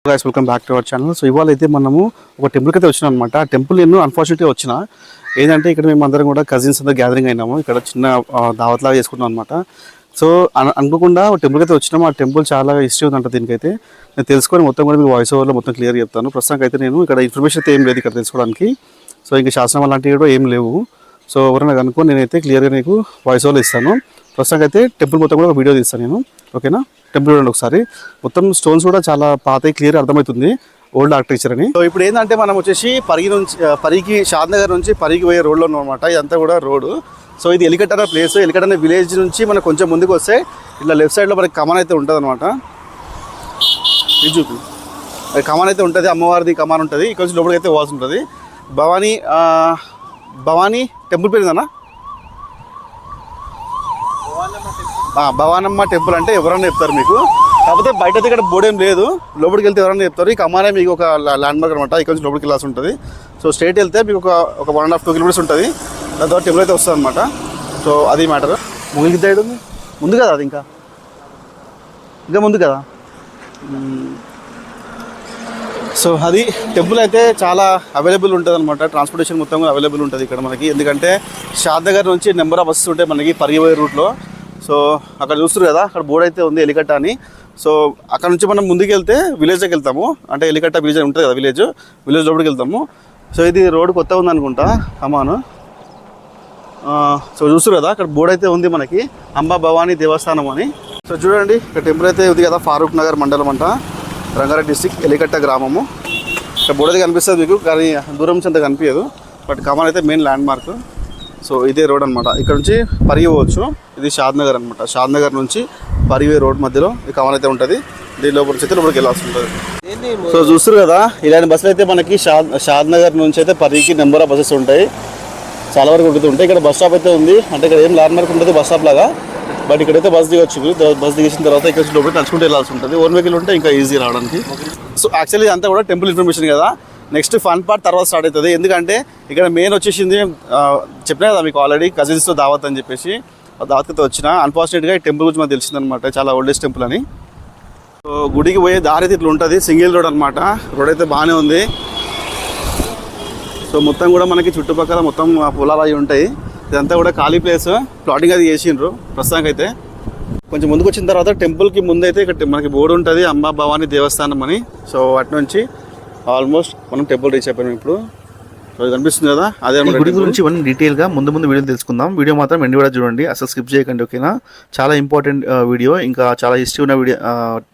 Guys welcome back to our channel. So ఇవాళ అయితే మనము ఒక టెంపుల్కి అయితే వచ్చినాం అనమాట. ఆ టెంపుల్ నేను అన్ఫార్చునేట్గా వచ్చిన ఏంటంటే ఇక్కడ మేము అందరం కూడా కజిన్స్ అంతా గ్యాదరింగ్ అయినాము. ఇక్కడ చిన్న దావత్లాగా చేసుకుంటాం అనమాట. సో అనుకోకుండా టెంపుల్కి అయితే వచ్చినాము. ఆ టెంపుల్ చాలా హిస్టరీ ఉందంట. దీనికైతే నేను తెలుసుకొని మొత్తం కూడా మీకు వాయిస్ ఓవర్లో మొత్తం క్లియర్ చెప్తాను. ప్రస్తుతానికి అయితే నేను ఇక్కడ ఇన్ఫర్మేషన్ అయితే ఏం లేదు ఇక్కడ తెలుసుకోవడానికి. సో ఇంకా శాసనం అలాంటివి కూడా ఏం లేవు. సో ఎవరైనా కనుక్కొని నేనైతే క్లియర్గా నీకు వాయిస్ ఓవర్లో ఇస్తాను. ప్రస్తుతానికి అయితే టెంపుల్ మొత్తం కూడా ఒక వీడియో తీస్తాను నేను. ఓకేనా? టెంపుల్ చూడండి ఒకసారి. మొత్తం స్టోన్స్ కూడా చాలా పాత క్లియర్ అర్థమవుతుంది, ఓల్డ్ ఆర్కిటెక్చర్ అని. సో ఇప్పుడు ఏంటంటే మనం వచ్చేసి పరిగి షాద్నగర్ నుంచి పరిగి పోయే రోడ్లో ఉన్నాం అనమాట. ఇదంతా కూడా రోడ్డు. సో ఇది ఎలికట్ అనే ప్లేస్. ఎలికట్ అనే విలేజ్ నుంచి మనకు కొంచెం ముందుకు వస్తే ఇట్లా లెఫ్ట్ సైడ్లో మనకి కమాన్ అయితే ఉంటుంది అనమాట. ఇది చూపి కమాన్ అయితే ఉంటుంది, అమ్మవారిది కమాన్ ఉంటుంది. ఇక్కడ నుంచి లోపలికి అయితే పోవాల్సి ఉంటుంది. భవానీ టెంపుల్ పేరు ఏదన్నా? భవానమ్మ టెంపుల్ అంటే ఎవరన్నా చెప్తారు మీకు. కాకపోతే బయట అయితే ఇక్కడ బోర్డు ఏం లేదు. లోపలికి వెళ్తే ఎవరన్నా చెప్తారు. ఈ కమానే మీకు ఒక ల్యాండ్ మార్క్ అనమాట. ఇక్కడ నుంచి లోపలికి వెళ్ళాల్సి ఉంటుంది. సో స్ట్రైట్ వెళ్తే మీకు ఒక 1.5-2 కిలోమీటర్స్ ఉంటుంది. దాని తర్వాత టెంపుల్ అయితే వస్తుంది అనమాట. సో అది మ్యాటర్. ముందుకు సైడ్ ఉంది, ముందు కదా అది, ఇంకా ముందు కదా. సో అది టెంపుల్ అయితే చాలా అవైలబుల్ ఉంటుంది అనమాట. ట్రాన్స్పోర్టేషన్ మొత్తం కూడా అవైలబుల్ ఉంటుంది ఇక్కడ మనకి. ఎందుకంటే షాద్నగర్ నుంచి నెంబర్ ఆఫ్ బస్సెస్ ఉంటాయి మనకి పరిగిపోయే రూట్లో. సో అక్కడ చూస్తారు కదా, అక్కడ బోర్డు అయితే ఉంది ఎలికట్ట అని. సో అక్కడ నుంచి మనం ముందుకు వెళ్తే విలేజ్కి వెళ్తాము. అంటే ఎలికట్ట విలేజ్ ఉంటుంది కదా, విలేజ్ లోపలికి వెళ్తాము. సో ఇది రోడ్ కొత్తగా ఉంది అనుకుంటా, కమాను. సో చూస్తారు కదా, అక్కడ బోర్డు అయితే ఉంది మనకి, అంబా భవానీ దేవస్థానం అని. సో చూడండి ఇక్కడ టెంపుల్ అయితే ఉంది కదా, ఫారూక్ నగర్ మండలం అంట, రంగారెడ్డి డిస్టిక్, ఎలికట్ట గ్రామము. ఇక్కడ బోర్డు అయితే కనిపిస్తుంది మీకు, కానీ దూరం నుంచి అంత కనిపించదు. బట్ కమాన్ అయితే మెయిన్ ల్యాండ్ మార్క్. సో ఇదే రోడ్ అనమాట. ఇక్కడ నుంచి పరిగి పోవచ్చు. ఇది షాద్నగర్ అనమాట. షాద్నగర్ నుంచి పరిగి రోడ్ మధ్యలో ఈ కమాన్ అయితే ఉంటుంది. దీని లోపల నుంచి అయితే లోపలికి వెళ్ళాల్సి ఉంటుంది. సో చూస్తారు కదా, ఇలాంటి బస్సులు అయితే మనకి షాద్నగర్ నుంచి అయితే పరిగికి నెంబర్ ఆఫ్ బస్సెస్ ఉంటాయి, చాలా వరకు ఉంటాయి. ఇక్కడ బస్ స్టాప్ అయితే ఉంది. అంటే ఇక్కడ ఏం ల్యాండ్ మార్క్ ఉంటుంది బస్ స్టాప్ లాగా. బట్ ఇక్కడైతే బస్ దిగొచ్చు. బస్ దిగేసిన తర్వాత ఇక్కడ లోపలికి నడుచుకుంటూ వెళ్ళాల్సి ఉంటుంది. ఓన్ వెహికల్ ఉంటే ఇంకా ఈజీ రావడానికి. సో యాక్చువల్లీ అంతా కూడా టెంపుల్ ఇన్ఫర్మేషన్ కదా. నెక్స్ట్ ఫన్ పార్ట్ తర్వాత స్టార్ట్ అవుతుంది. ఎందుకంటే ఇక్కడ మెయిన్ వచ్చేసింది, చెప్పినా కదా మీకు ఆల్రెడీ, కజిన్స్తో దావత్ అని చెప్పేసి దావత్తో వచ్చిన. అన్ఫార్చునేట్గా ఈ టెంపుల్ గురించి మాకు తెలిసిందనమాట, చాలా ఓల్డెస్ట్ టెంపుల్ అని. సో గుడికి పోయే దారి అయితే ఇట్లా ఉంటుంది, సింగిల్ రోడ్ అనమాట. రోడ్ అయితే బాగానే ఉంది. సో మొత్తం కూడా మనకి చుట్టుపక్కల మొత్తం పొలాలు అవి ఉంటాయి. ఇదంతా కూడా ఖాళీ ప్లేస్, ప్లాటింగ్ అది చేసిండ్రు ప్రస్తుతానికి అయితే. కొంచెం ముందుకు వచ్చిన తర్వాత టెంపుల్కి ముందైతే ఇక్కడ మనకి బోర్డు ఉంటుంది, అంబా భవానీ దేవస్థానం అని. సో అటు నుంచి ఆల్మోస్ట్ మనం టెంపుల్ రీచ్ అయిపోయాం ఇప్పుడు. కనిపిస్తుంది కదా, అదే గుడి గురించి ఇవన్నీ డీటెయిల్గా ముందు వీడియో తెలుసుకుందాం. వీడియో మాత్రం ఎండ్ కూడా చూడండి, అసలు స్కిప్ చేయకండి. ఓకేనా? చాలా ఇంపార్టెంట్ వీడియో, ఇంకా చాలా హిస్టరీ ఉన్న వీడియో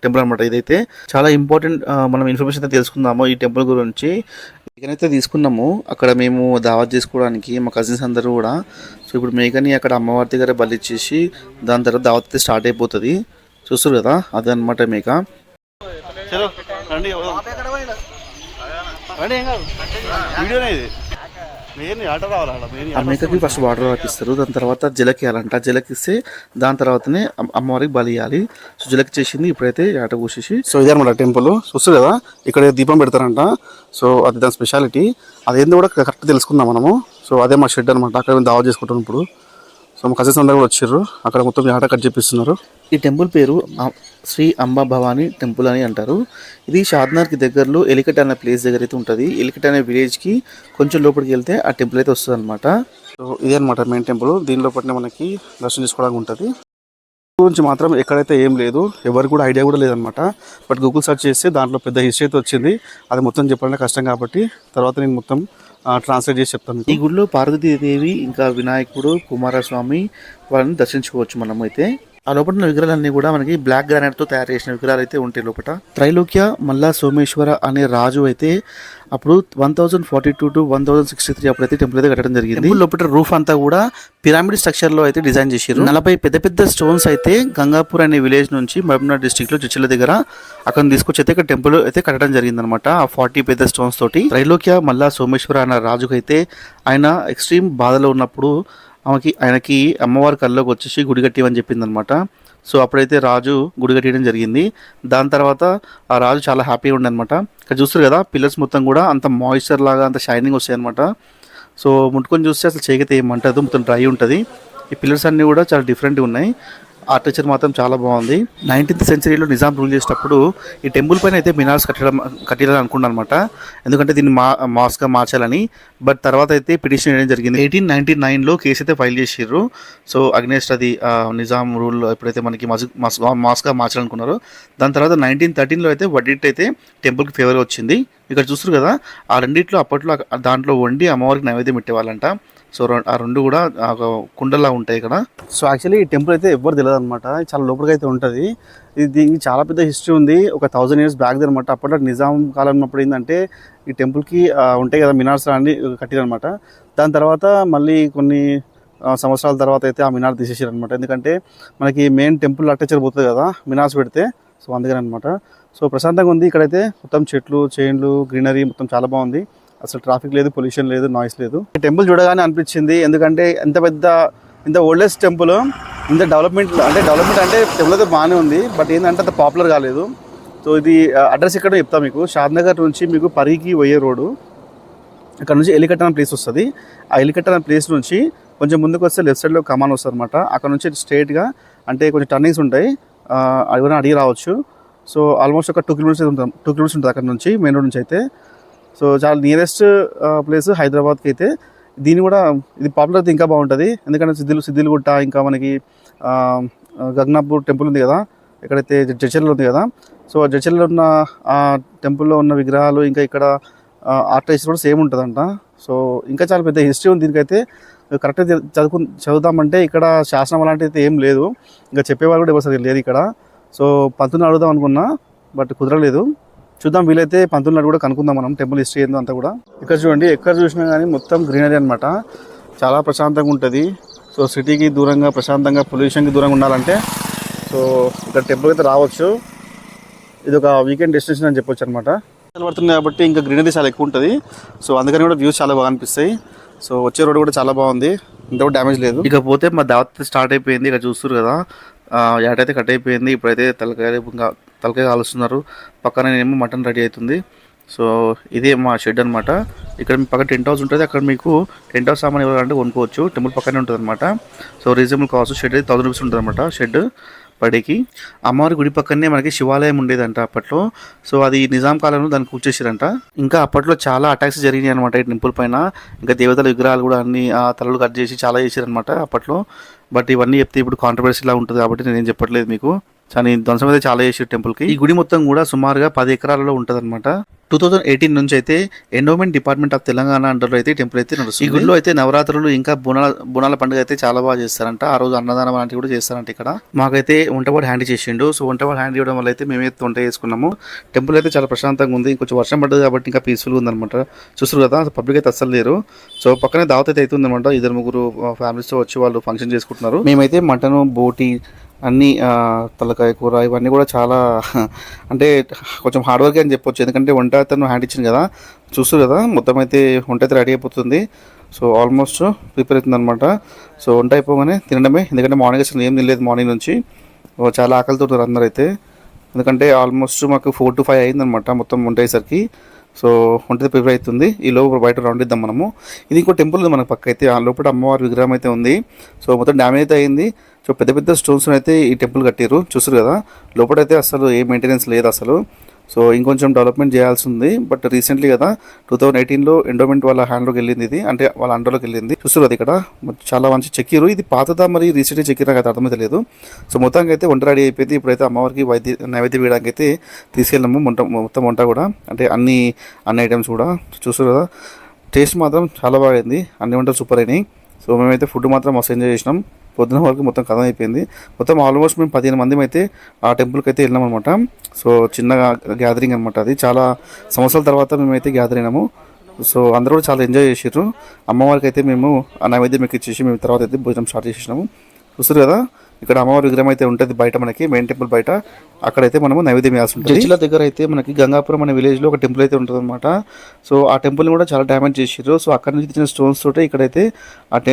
టెంపుల్ అనమాట. ఇదైతే చాలా ఇంపార్టెంట్. మనం ఇన్ఫర్మేషన్ అయితే తెలుసుకుందాము ఈ టెంపుల్ గురించి. మేకనైతే తీసుకున్నాము అక్కడ మేము దావత్ చేసుకోవడానికి, మా కజిన్స్ అందరూ కూడా. సో ఇప్పుడు మేకని అక్కడ అమ్మవారి దగ్గర బలి ఇచ్చేసి దాని తర్వాత దావత్ అయితే స్టార్ట్ అయిపోతుంది. చూస్తారు కదా, అదే అనమాట మేక. ఆ మేకకి ఫస్ట్ వాటర్ రాపిస్తారు, దాని తర్వాత జలకియాలంట. జలకిస్తే దాని తర్వాతనే అమ్మవారికి బలి ఇవ్వాలి. సో జలకి చేసింది ఇప్పుడైతే ఆట కూసేసి. సో ఇదే అనమాట టెంపుల్. చూస్తుంది కదా, ఇక్కడ దీపం పెడతారంట. సో అది దాని స్పెషాలిటీ. అదేందో కూడా కరెక్ట్ తెలుసుకుందాం మనము. సో అదే మా షెడ్ అనమాట, అక్కడ మేము దావా చేసుకుంటాం ఇప్పుడు. సో మా కజిన్స్ అందరూ కూడా వచ్చారు, అక్కడ మొత్తం ఆట కట్ చేపిస్తున్నారు. ఈ టెంపుల్ పేరు శ్రీ అంబా భవానీ టెంపుల్ అని అంటారు. ఇది షాద్నగర్కి దగ్గరలో ఎలికట్ అనే ప్లేస్ దగ్గర అయితే ఉంటుంది. ఎలికట్ అనే విలేజ్కి కొంచెం లోపలికి వెళ్తే ఆ టెంపుల్ అయితే వస్తుంది అనమాట. సో ఇదే అనమాట మెయిన్ టెంపుల్. దీనిలో పట్టిన మనకి దర్శనం చేసుకోవడానికి ఉంటుంది. గురించి మాత్రం ఎక్కడైతే ఏం లేదు, ఎవరికి కూడా ఐడియా కూడా లేదనమాట. బట్ గూగుల్ సెర్చ్ చేస్తే దాంట్లో పెద్ద హిస్టరీ అయితే వచ్చింది. అది మొత్తం చెప్పాలంటే కష్టం కాబట్టి తర్వాత నేను మొత్తం ట్రాన్స్లేట్ చేసి చెప్తాను. ఈ గుడిలో పార్వతీదేవి ఇంకా వినాయకుడు, కుమారస్వామి వాళ్ళని దర్శించుకోవచ్చు మనం అయితే. ఆ లోపల విగ్రహాలన్నీ కూడా మనకి బ్లాక్ గ్రానైట్ తో తయారు చేసిన విగ్రహాలు అయితే ఉంటాయి లోపల. త్రైలోక్య మల్లా సోమేశ్వర అనే రాజు అయితే అప్పుడు 1042 to 1063 అప్పుడైతే టెంపుల్ అయితే కట్టడం జరిగింది. లోపల రూఫ్ అంతా కూడా పిరమిడ్ స్ట్రక్చర్ లో అయితే డిజైన్ చేశారు. 40 పెద్ద పెద్ద స్టోన్స్ అయితే గంగాపూర్ అనే విలేజ్ నుంచి మహబూబ్నగర్ డిస్ట్రిక్ట్ లో చిచ్చుల దగ్గర అక్కడ తీసుకొచ్చి అయితే ఇక్కడ టెంపుల్ అయితే కట్టడం జరిగింది అనమాట. ఆ 40 పెద్ద స్టోన్స్ తోటి. త్రైలోక్య మల్లా సోమేశ్వర అన్న రాజుకు అయితే ఆయన ఎక్స్ట్రీమ్ బాధలో ఉన్నప్పుడు ఆయనకి అమ్మవారి కల్లోకి వచ్చేసి గుడి కట్టివని చెప్పింది అనమాట. సో అప్పుడైతే రాజు గుడి కట్టడం జరిగింది. దాని తర్వాత ఆ రాజు చాలా హ్యాపీగా ఉండే అనమాట. ఇక్కడ చూస్తారు కదా, పిల్లర్స్ మొత్తం కూడా అంత మాయిశ్చర్ లాగా అంత షైనింగ్ వస్తాయి అనమాట. సో ముట్టుకొని చూస్తే అసలు చేయకైతే ఏమంటదు, మొత్తం డ్రై ఉంటుంది. ఈ పిల్లర్స్ అన్నీ కూడా చాలా డిఫరెంట్గా ఉన్నాయి. ఆర్కిటెక్చర్ మాత్రం చాలా బాగుంది. 19th సెంచరీలో నిజాం రూల్ చేసేటప్పుడు ఈ టెంపుల్ పైన అయితే మినార్స్ కట్టాలని అనుకున్నాను అనమాట. ఎందుకంటే దీన్ని మాస్గా మార్చాలని. బట్ తర్వాత అయితే పిటిషన్ వేయడం జరిగింది. 1899లో కేసు అయితే ఫైల్ చేసిర్రు. సో అగ్నేస్ట్ అది నిజాం రూల్ ఎప్పుడైతే మనకి మాస్గా మార్చాలనుకున్నారో దాని తర్వాత 1913లో అయితే వడ్డీట్ అయితే టెంపుల్కి ఫేవర్ వచ్చింది. ఇక్కడ చూస్తారు కదా, ఆ రెండిట్లో అప్పట్లో దాంట్లో వండి అమ్మవారికి నైవేద్యం పెట్టేవాళ్ళంట. సో ఆ రెండు కూడా కుండలా ఉంటాయి ఇక్కడ. సో యాక్చువల్లీ ఈ టెంపుల్ అయితే ఎవరు తెలియదు అనమాట, చాలా లోపలికి అయితే ఉంటుంది. దీనికి చాలా పెద్ద హిస్టరీ ఉంది. ఒక 1000 years బ్యాక్ అనమాట. అప్పట్లో నిజాం కాలం అప్పుడు ఏంటంటే ఈ టెంపుల్కి ఉంటాయి కదా మినార్స్ అన్ని కట్టిరనమాట. దాని తర్వాత మళ్ళీ కొన్ని సంవత్సరాల తర్వాత అయితే ఆ మినార్ తీసేసారు అనమాట. ఎందుకంటే మనకి మెయిన్ టెంపుల్ ఆర్కిటెక్చర్ పోతుంది కదా మినార్స్ పెడితే. సో అందుకని అనమాట. సో ప్రశాంతంగా ఉంది ఇక్కడైతే. మొత్తం చెట్లు చేన్లు గ్రీనరీ మొత్తం చాలా బాగుంది. అసలు ట్రాఫిక్ లేదు, పొల్యూషన్ లేదు, నాయిస్ లేదు. ఈ టెంపుల్ చూడగానే అనిపించింది, ఎందుకంటే ఇంత ఓల్డెస్ట్ టెంపుల్, ఇంత డెవలప్మెంట్ అంటే టెంపుల్ అయితే బాగానే ఉంది. బట్ ఏంటంటే అంత పాపులర్ కాలేదు. సో ఇది అడ్రస్ ఇక్కడ చెప్తా మీకు. షాద్నగర్ నుంచి మీకు పరికి పోయే రోడ్డు, ఇక్కడ నుంచి ఎలికట్ అనే ప్లేస్ వస్తుంది. ఆ ఎలికట్ అనే ప్లేస్ నుంచి కొంచెం ముందుకు వస్తే లెఫ్ట్ సైడ్లో కమాన్ వస్తుంది అనమాట. అక్కడ నుంచి స్ట్రైట్గా అంటే కొంచెం టర్నింగ్స్ ఉంటాయి, ఎవరైనా అడిగి రావచ్చు. సో ఆల్మోస్ట్ ఒక 2 kilometers ఉంటుంది అక్కడ నుంచి, మెయిన్ రోడ్ నుంచి అయితే. సో చాలా నియరెస్ట్ ప్లేస్ హైదరాబాద్కి అయితే. దీన్ని కూడా ఇది పాపులర్ అయితే ఇంకా బాగుంటుంది. ఎందుకంటే సిద్దిలగుట్ట, ఇంకా మనకి గగనాపూర్ టెంపుల్ ఉంది కదా, ఎక్కడైతే జడ్చర్లో ఉంది కదా. సో ఆ జడ్చర్లో ఉన్న ఆ టెంపుల్లో ఉన్న విగ్రహాలు, ఇంకా ఇక్కడ ఆర్టిస్ట్ కూడా సేమ్ ఉంటుందంట. సో ఇంకా చాలా పెద్ద హిస్టరీ ఉంది దీనికైతే. కరెక్ట్గా చదువుదామంటే ఇక్కడ శాసనం అలాంటిది అయితే ఏం లేదు, ఇంకా చెప్పేవాళ్ళు కూడా ఎవరు లేదు ఇక్కడ. సో పంతుని అడుగుదాం అనుకున్నా, బట్ కుదరలేదు. చూద్దాం, వీలైతే పంతులు కూడా కనుక్కుందాం మనం, టెంపుల్ హిస్టరీ ఏందో అంతా కూడా. ఇక్కడ చూడండి, ఎక్కడ చూసినా కానీ మొత్తం గ్రీనరీ అనమాట. చాలా ప్రశాంతంగా ఉంటుంది. సో సిటీకి దూరంగా, ప్రశాంతంగా, పొల్యూషన్కి దూరంగా ఉండాలంటే సో ఇక్కడ టెంపుల్ అయితే రావచ్చు. ఇది ఒక వీకెండ్ డెస్టినేషన్ అని చెప్పొచ్చు అనమాట. పడుతుంది కాబట్టి ఇంకా గ్రీనరీ చాలా ఎక్కువ ఉంటుంది. సో అందుకని కూడా వ్యూస్ చాలా బాగా అనిపిస్తాయి. సో వచ్చే రోడ్ కూడా చాలా బాగుంది, ఇంత కూడా డ్యామేజ్ లేదు. ఇకపోతే మా దావత్ స్టార్ట్ అయిపోయింది. ఇక్కడ చూస్తారు కదా, యాటైతే కట్ అయిపోయింది. ఇప్పుడైతే తలకాయ కాలుస్తున్నారు. పక్కన ఏమో మటన్ రెడీ అవుతుంది. సో ఇదే మా షెడ్ అనమాట. ఇక్కడ మీ పక్కన టెంట్ హౌస్ ఉంటుంది. అక్కడ మీకు టెంట్ హౌస్ సామాన్ ఇవ్వాలంటే కొనుక్కోవచ్చు. టెంపుల్ పక్కనే ఉంటుంది అనమాట. So reasonable cost. షెడ్ అయితే 1000 rupees ఉంటుంది అనమాట షెడ్ పడేకి. అమ్మవారి గుడి పక్కనే మనకి శివాలయం ఉండేదంట అప్పట్లో. సో అది నిజాం కాలంలో దాన్ని కూర్చేసారంట. ఇంకా అప్పట్లో చాలా అటాక్స్ జరిగినాయి అనమాట ఈ టెంపుల్ పైన. ఇంకా దేవతల విగ్రహాలు కూడా అన్ని తలలు కట్ చేసి చాలా చేశారనమాట అప్పట్లో. బట్ ఇవన్నీ చెప్తే ఇప్పుడు కాంట్రవర్సీలా ఉంటుంది కాబట్టి నేనేం చెప్పట్లేదు మీకు. కానీ ధ్వంసం అయితే చాలా చేసారు టెంపుల్కి. ఈ గుడి మొత్తం కూడా సుమారుగా 10 ఎకరాలలో ఉంటుంది అనమాట. 2018 నుంచి అయితే ఎండోమెంట్ డిపార్ట్మెంట్ ఆఫ్ తెలంగాణ అండర్లో అయితే టెంపుల్ అయితే నడుస్తుంది. ఈ గుడిలో అయితే నవరాత్రులు ఇంకా బోనాల పండుగ అయితే చాలా బాగా చేస్తారంట. ఆ రోజు అన్నదానం లాంటివి కూడా చేస్తారంట. ఇక్కడ మాకైతే వంటవాడు హ్యాండ్ చేసిండు. సో వంటవాడు హ్యాండ్ ఇవ్వడం వల్ల అయితే మేమైతే వంట చేసుకున్నాము. టెంపుల్ అయితే చాలా ప్రశాంతంగా ఉంది. కొంచెం వర్షం పడ్డది కాబట్టి ఇంకా పీస్ఫుల్గా ఉందన్నమాట. చూస్తారు కదా, పబ్లిక్ అయితే అస్సలు లేరు. సో పక్కనే దావత్ అయితే అవుతుంది అనమాట. 2-3 ఫ్యామిలీస్తో వచ్చి వాళ్ళు ఫంక్షన్ చేసుకుంటున్నారు. మేమైతే మటన్, బోటి, అన్నీ తలకాయ కూర ఇవన్నీ కూడా చాలా అంటే కొంచెం హార్డ్ వర్క్ అని చెప్పొచ్చు. ఎందుకంటే వంట అతను హ్యాండ్ ఇచ్చింది కదా, చూస్తారు కదా, మొత్తం అయితే వంట అయితే రెడీ అయిపోతుంది. సో ఆల్మోస్ట్ ప్రిపేర్ అవుతుంది అనమాట. సో వంట అయిపోగానే తినడమే. ఎందుకంటే మార్నింగ్ అసలు ఏం తినలేదు మార్నింగ్ నుంచి. చాలా ఆకలితో ఉన్నారు అందరూ అయితే. ఎందుకంటే ఆల్మోస్ట్ మాకు 4 to 5 అయిందనమాట మొత్తం వంట అయ్యేసరికి. సో వంట ప్రిపేర్ అవుతుంది. ఈ లోపల బయట రౌండ్ ఇద్దాం మనము. ఇది ఇంకో టెంపుల్ ఉంది మనకు పక్క అయితే. ఆ లోపల అమ్మవారి విగ్రహం అయితే ఉంది. సో మొత్తం డ్యామేజ్ అయితే అయింది. సో పెద్ద పెద్ద స్టోన్స్ అయితే ఈ టెంపుల్ కట్టారు, చూసారు కదా. లోపలైతే అసలు ఏ మెయింటెనెన్స్ లేదు అసలు. సో ఇంకొంచెం డెవలప్మెంట్ చేయాల్సి ఉంది. బట్ రీసెంట్లీ కదా 2018లో ఎండోమెంట్ వాళ్ళ హ్యాండ్లోకి వెళ్ళింది ఇది, అంటే వాళ్ళ అండర్లోకి వెళ్ళింది. చూస్తారు అది ఇక్కడ చాలా మంచి చెక్కిరు. ఇది పాతదా మరి రీసెంట్గా చెక్కిరా కదా అర్థమైతే లేదు. సో మొత్తానికి అయితే వంట రెడీ అయిపోయింది. ఇప్పుడైతే అమ్మవారికి నైవేద్యం వేయడానికి అయితే తీసుకెళ్ళాము. మొత్తం వంట కూడా, అంటే అన్ని ఐటమ్స్ కూడా. చూస్తారు కదా, టేస్ట్ మాత్రం చాలా బాగుంది. అన్ని వంటలు సూపర్ అయినాయి. సో మేమైతే ఫుడ్ మాత్రం మస్తు ఎంజాయ్ చేసినాం. పొద్దున వరకు మొత్తం కథ అయిపోయింది. మొత్తం ఆల్మోస్ట్ మేము 15 మంది అయితే ఆ టెంపుల్కి అయితే వెళ్ళాం అనమాట. సో చిన్నగా గ్యాదరింగ్ అనమాట. అది చాలా సంవత్సరాల తర్వాత మేమైతే గ్యాదర్ అయినాము. సో అందరూ కూడా చాలా ఎంజాయ్ చేసారు. అమ్మవారికి అయితే మేము ఆ నైవేద్యం ఎక్కిచ్చేసి మేము తర్వాత అయితే భోజనం స్టార్ట్ చేసేసినాము. చూస్తారు కదా, ఇక్కడ అమ్మవారి విగ్రహం అయితే ఉంటుంది బయట, మనకి మెయిన్ టెంపుల్ బయట. అక్కడైతే మనము నైవేద్యం వేయాల్సి ఉంటుంది. చర్చిల దగ్గర అయితే మనకి గంగాపురం అనే విలేజ్లో ఒక టెంపుల్ అయితే ఉంటుంది అనమాట. సో ఆ టెంపుల్ని కూడా చాలా డ్యామేజ్ చేసారు. సో అక్కడ నుంచి తెచ్చిన స్టోన్స్ తోటి ఇక్కడైతే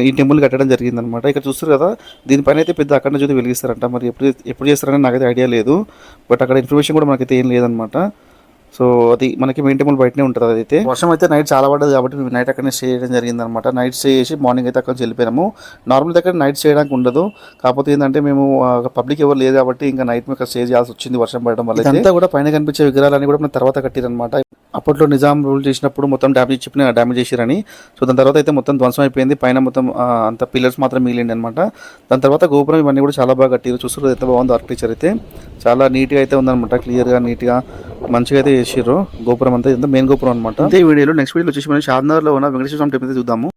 ఈ టెంపుల్ కట్టడం జరిగింది అనమాట. ఇక్కడ చూస్తారు కదా, దీనిపైన అయితే పెద్ద అక్కడ జ్యోతి వెలిగిస్తారంట. మరి ఎప్పుడు చేస్తారని నాకైతే ఐడియా లేదు. బట్ అక్కడ ఇన్ఫర్మేషన్ కూడా మనకైతే ఏం లేదనమాట. సో అది మనకి మెయిన్ టెంపుల్ బయటనే ఉంటుంది. అదైతే వర్షం అయితే నైట్ చాలా పడ్డది కాబట్టి మేము నైట్ అక్కడనే స్టే చేయడం జరిగింది అనమాట. నైట్ స్టే చేసి మార్నింగ్ అయితే అక్కడ నుంచి వెళ్ళిపోయాము. నార్మల్ దగ్గర నైట్ స్టే చేయడానికి ఉండదు, కాకపోతే ఏంటంటే మేము పబ్లిక్ ఎవరు లేదు కాబట్టి ఇంకా నైట్ మేము స్టే చేయాల్సి వచ్చింది వర్షం పడడం వల్ల. ఇదంతా కూడా పైన కనిపించే విగ్రహాలన్నీ కూడా మనం తర్వాత కట్టిరనమాట. అప్పట్లో నిజాం రూల్ చేసినప్పుడు మొత్తం డ్యామేజ్ చెప్పిన డ్యామేజ్ చేసిరని. సో దాని తర్వాత అయితే మొత్తం ధ్వంసం అయిపోయింది, పైన మొత్తం అంత పిల్లర్స్ మాత్రం మిగిలింది అనమాట. దాని తర్వాత గోపురం ఇవన్నీ కూడా చాలా బాగా కట్టారు. చూస్తారు ఎంత బాగుంది ఆర్కిటెక్చర్ అయితే, చాలా నీట్గా అయితే ఉందన్నమాట. క్లియర్గా నీట్గా మంచిగా అయితే చేసిర్రు గోపురం అంతా. ఇదంతా మెయిన్ గోపురం అనమాట. ఇదే వీడియోలో నెక్స్ట్ వీడియోలో వచ్చేసి మనం షాద్నగర్లో ఉన్న వెంకటేశ్వర స్వామి టెంపుల్ చూద్దాము.